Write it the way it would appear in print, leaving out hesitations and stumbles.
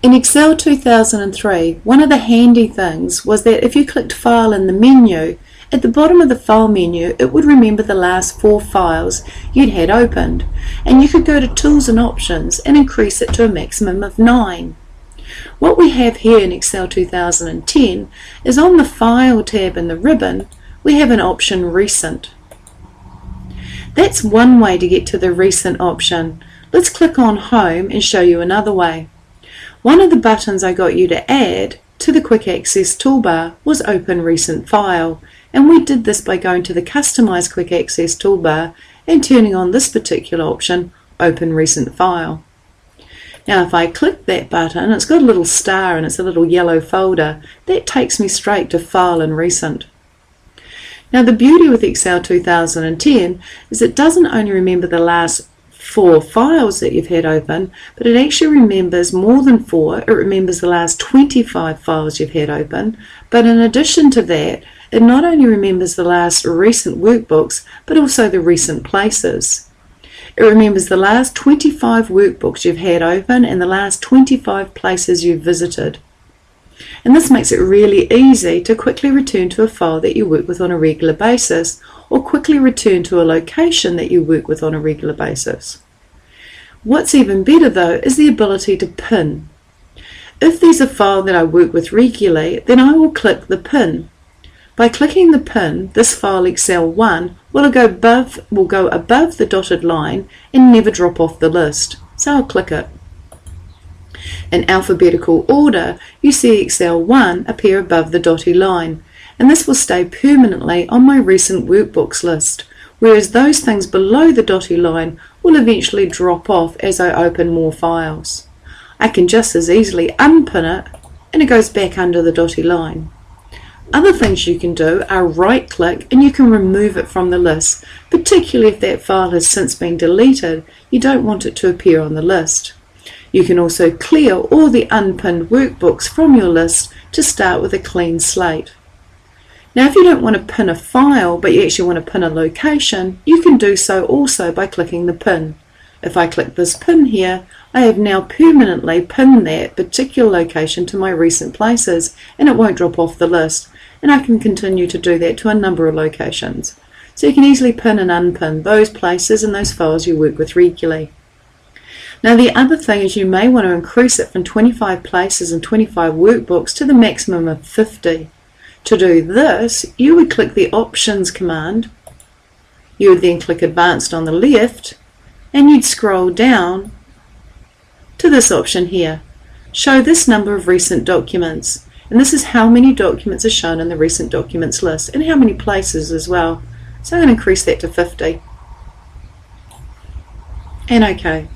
In Excel 2003, one of the handy things was that if you clicked File in the menu, at the bottom of the File menu it would remember the last 4 files you'd had opened, and you could go to Tools and Options and increase it to a maximum of 9. What we have here in Excel 2010 is on the File tab in the ribbon we have an option Recent. That's one way to get to the Recent option. Let's click on Home and show you another way. One of the buttons I got you to add to the Quick Access toolbar was Open Recent File, and we did this by going to the Customize Quick Access toolbar and turning on this particular option, Open Recent File. Now if I click that button, it's got a little star and it's a little yellow folder. That takes me straight to File and Recent. Now the beauty with Excel 2010 is it doesn't only remember the last 4 files that you've had open, but it actually remembers more than 4. It remembers the last 25 files you've had open, but in addition to that, it not only remembers the last recent workbooks, but also the recent places. It remembers the last 25 workbooks you've had open and the last 25 places you've visited. And this makes it really easy to quickly return to a file that you work with on a regular basis, or quickly return to a location that you work with on a regular basis. What's even better though is the ability to pin. If there's a file that I work with regularly, then I will click the pin. By clicking the pin, this file Excel1 will go above the dotted line and never drop off the list. So I'll click it. In alphabetical order, you see Excel1 appear above the dotted line, and this will stay permanently on my recent workbooks list, whereas those things below the dotted line will eventually drop off as I open more files. I can just as easily unpin it and it goes back under the dotted line. Other things you can do are right click and you can remove it from the list, particularly if that file has since been deleted. You don't want it to appear on the list. You can also clear all the unpinned workbooks from your list to start with a clean slate. Now if you don't want to pin a file but you actually want to pin a location, you can do so also by clicking the pin. If I click this pin here, I have now permanently pinned that particular location to my recent places and it won't drop off the list, and I can continue to do that to a number of locations. So you can easily pin and unpin those places and those files you work with regularly. Now the other thing is you may want to increase it from 25 places and 25 workbooks to the maximum of 50. To do this, you would click the Options command, you would then click Advanced on the left, and you'd scroll down to this option here, Show this number of recent documents, and this is how many documents are shown in the recent documents list and how many places as well. So I'm going to increase that to 50, and OK.